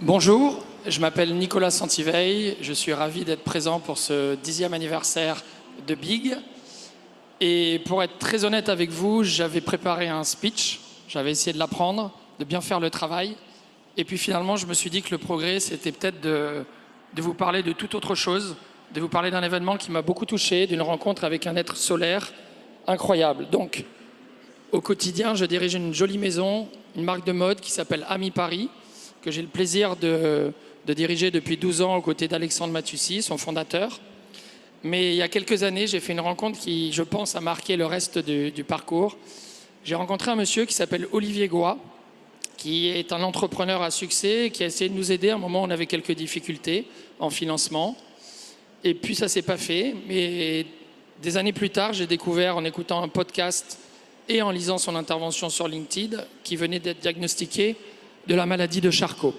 Bonjour, je m'appelle Nicolas Santiveille, je suis ravi d'être présent pour ce 10e anniversaire de Big. Et pour être très honnête avec vous, j'avais préparé un speech, j'avais essayé de l'apprendre, de bien faire le travail. Et puis finalement, je me suis dit que le progrès, c'était peut-être de vous parler de toute autre chose, de vous parler d'un événement qui m'a beaucoup touché, d'une rencontre avec un être solaire incroyable. Donc, au quotidien, je dirige une jolie maison, une marque de mode qui s'appelle Ami Paris, que j'ai le plaisir de diriger depuis 12 ans aux côtés d'Alexandre Matussi, son fondateur. Mais il y a quelques années, j'ai fait une rencontre qui, je pense, a marqué le reste du parcours. J'ai rencontré un monsieur qui s'appelle Olivier Goy, qui est un entrepreneur à succès, qui a essayé de nous aider à un moment où on avait quelques difficultés en financement. Et puis ça ne s'est pas fait. Mais des années plus tard, j'ai découvert en écoutant un podcast et en lisant son intervention sur LinkedIn, qui venait d'être diagnostiqué de la maladie de Charcot.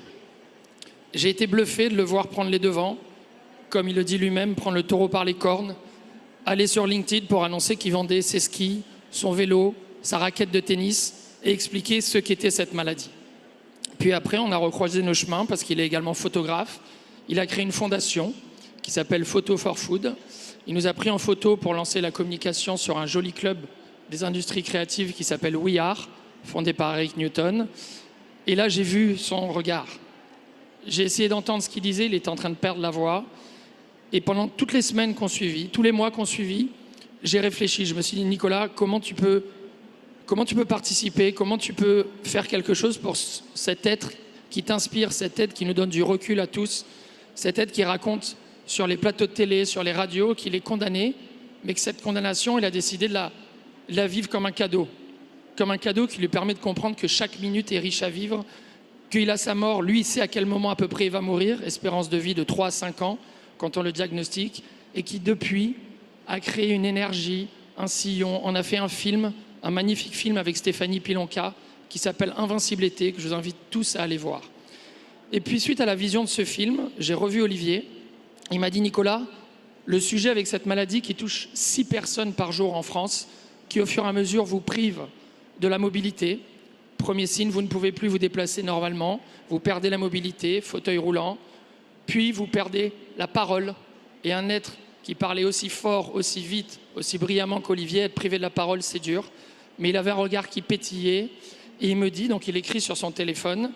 J'ai été bluffé de le voir prendre les devants, comme il le dit lui-même, prendre le taureau par les cornes, aller sur LinkedIn pour annoncer qu'il vendait ses skis, son vélo, sa raquette de tennis et expliquer ce qu'était cette maladie. Puis après, on a recroisé nos chemins parce qu'il est également photographe. Il a créé une fondation qui s'appelle Photo for Food. Il nous a pris en photo pour lancer la communication sur un joli club des industries créatives qui s'appelle We Are, fondé par Eric Newton. Et là, j'ai vu son regard. J'ai essayé d'entendre ce qu'il disait, il était en train de perdre la voix. Et pendant toutes les semaines qu'on suivit, tous les mois qu'on suivit, j'ai réfléchi. Je me suis dit, Nicolas, comment tu peux participer, comment tu peux faire quelque chose pour cet être qui t'inspire, cet être qui nous donne du recul à tous, cet être qui raconte sur les plateaux de télé, sur les radios, qu'il est condamné, mais que cette condamnation, il a décidé de la vivre comme un cadeau qui lui permet de comprendre que chaque minute est riche à vivre, qu'il a sa mort, lui il sait à quel moment à peu près il va mourir, espérance de vie de 3 à 5 ans quand on le diagnostique, et qui depuis a créé une énergie, un sillon. On a fait un film, un magnifique film avec Stéphanie Pilonka qui s'appelle Invincible-été, que je vous invite tous à aller voir. Et puis suite à la vision de ce film, j'ai revu Olivier. Il m'a dit, Nicolas, le sujet avec cette maladie qui touche 6 personnes par jour en France, qui au fur et à mesure vous prive de la mobilité. Premier signe, vous ne pouvez plus vous déplacer normalement, vous perdez la mobilité, fauteuil roulant, puis vous perdez la parole. Et un être qui parlait aussi fort, aussi vite, aussi brillamment qu'Olivier, être privé de la parole, c'est dur. Mais il avait un regard qui pétillait et il me dit, donc il écrit sur son téléphone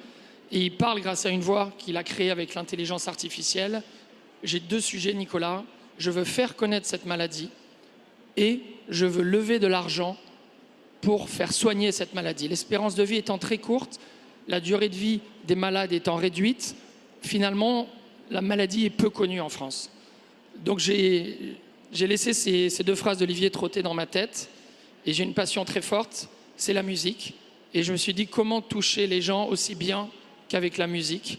et il parle grâce à une voix qu'il a créée avec l'intelligence artificielle. J'ai 2 sujets, Nicolas. Je veux faire connaître cette maladie et je veux lever de l'argent pour faire soigner cette maladie. L'espérance de vie étant très courte, la durée de vie des malades étant réduite, finalement, la maladie est peu connue en France. Donc j'ai laissé ces 2 phrases d'Olivier trotter dans ma tête et j'ai une passion très forte, c'est la musique. Et je me suis dit comment toucher les gens aussi bien qu'avec la musique.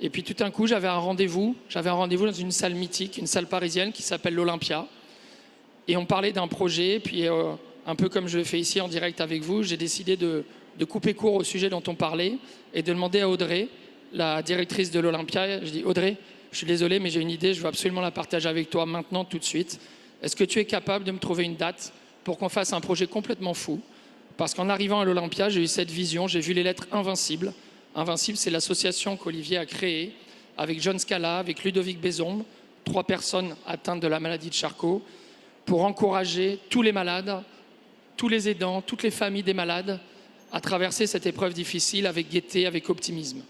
Et puis tout d'un coup, j'avais un rendez-vous dans une salle mythique, une salle parisienne qui s'appelle l'Olympia. Et on parlait d'un projet, puis un peu comme je le fais ici en direct avec vous, j'ai décidé de couper court au sujet dont on parlait et de demander à Audrey, la directrice de l'Olympia, je dis Audrey, je suis désolé mais j'ai une idée, je veux absolument la partager avec toi maintenant, tout de suite. Est-ce que tu es capable de me trouver une date pour qu'on fasse un projet complètement fou? Parce qu'en arrivant à l'Olympia, j'ai eu cette vision, j'ai vu les lettres Invincible. Invincible, c'est l'association qu'Olivier a créée avec John Scala, avec Ludovic Bézombe, 3 personnes atteintes de la maladie de Charcot, pour encourager tous les malades, tous les aidants, toutes les familles des malades à traverser cette épreuve difficile avec gaieté, avec optimisme.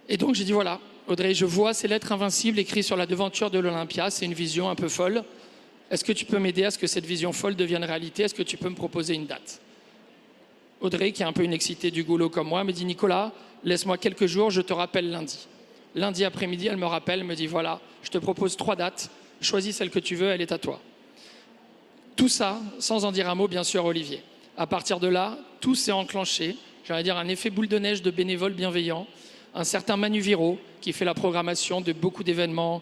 Et donc j'ai dit voilà, Audrey, je vois ces lettres invincibles écrites sur la devanture de l'Olympia, c'est une vision un peu folle. Est-ce que tu peux m'aider à ce que cette vision folle devienne réalité? Est-ce que tu peux me proposer une date? Audrey, qui est un peu une excitée du goulot comme moi, me dit Nicolas, laisse-moi quelques jours, je te rappelle lundi. Lundi après-midi, elle me rappelle, me dit voilà, je te propose 3 dates, choisis celle que tu veux, elle est à toi. Tout ça, sans en dire un mot, bien sûr, Olivier. À partir de là, tout s'est enclenché. J'allais dire un effet boule de neige de bénévoles bienveillants. Un certain Manu Viro, qui fait la programmation de beaucoup d'événements,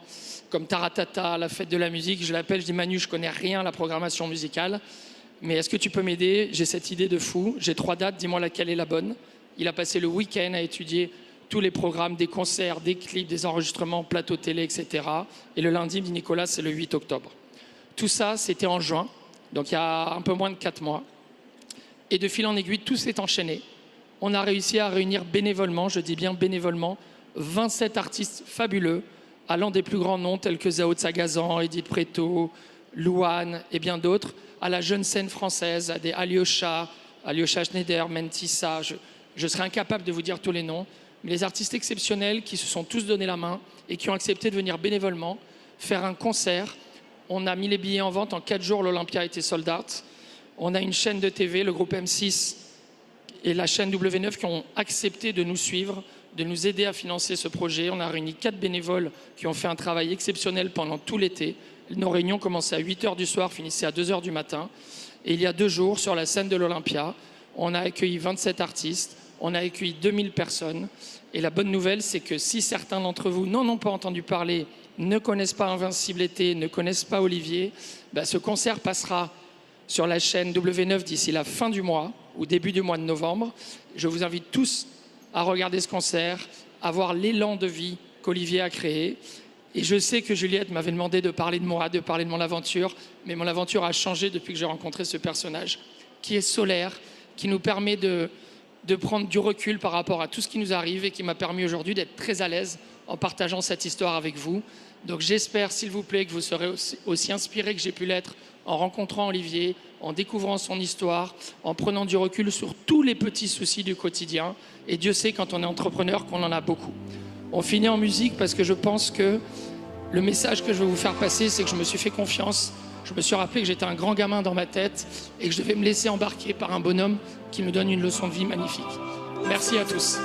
comme Taratata, la fête de la musique. Je l'appelle, je dis Manu, je connais rien à la programmation musicale. Mais est-ce que tu peux m'aider? J'ai cette idée de fou. J'ai 3 dates, dis-moi laquelle est la bonne. Il a passé le week-end à étudier tous les programmes, des concerts, des clips, des enregistrements, plateaux télé, etc. Et le lundi, il me dit Nicolas, c'est le 8 octobre. Tout ça, c'était en juin. Donc il y a un peu moins de 4 mois. Et de fil en aiguille, tout s'est enchaîné. On a réussi à réunir bénévolement, je dis bien bénévolement, 27 artistes fabuleux, allant des plus grands noms tels que Zao Tsagazan, Edith Preto, Louane et bien d'autres, à la jeune scène française, à des Alyosha Schneider, Mentissa, je serais incapable de vous dire tous les noms, mais les artistes exceptionnels qui se sont tous donné la main et qui ont accepté de venir bénévolement faire un concert. On a mis les billets en vente en 4 jours, l'Olympia était sold out. On a une chaîne de TV, le groupe M6 et la chaîne W9 qui ont accepté de nous suivre, de nous aider à financer ce projet. On a réuni 4 bénévoles qui ont fait un travail exceptionnel pendant tout l'été. Nos réunions commençaient à 8h du soir, finissaient à 2h du matin. Et il y a 2 jours, sur la scène de l'Olympia, on a accueilli 27 artistes, on a accueilli 2000 personnes. Et la bonne nouvelle, c'est que si certains d'entre vous n'en ont pas entendu parler, ne connaissent pas Invincible été, ne connaissent pas Olivier, ce concert passera sur la chaîne W9 d'ici la fin du mois ou début du mois de novembre. Je vous invite tous à regarder ce concert, à voir l'élan de vie qu'Olivier a créé. Et je sais que Juliette m'avait demandé de parler de moi, de parler de mon aventure, mais mon aventure a changé depuis que j'ai rencontré ce personnage qui est solaire, qui nous permet de prendre du recul par rapport à tout ce qui nous arrive et qui m'a permis aujourd'hui d'être très à l'aise en partageant cette histoire avec vous. Donc j'espère, s'il vous plaît, que vous serez aussi inspirés que j'ai pu l'être en rencontrant Olivier, en découvrant son histoire, en prenant du recul sur tous les petits soucis du quotidien. Et Dieu sait, quand on est entrepreneur, qu'on en a beaucoup. On finit en musique parce que je pense que le message que je veux vous faire passer, c'est que je me suis fait confiance. Je me suis rappelé que j'étais un grand gamin dans ma tête et que je devais me laisser embarquer par un bonhomme qui nous donne une leçon de vie magnifique. Merci à tous.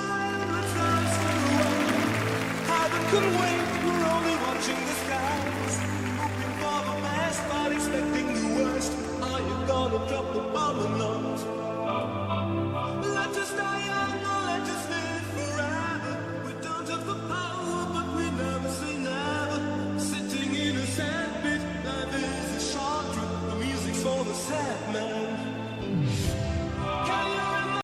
Drop the bomb or not?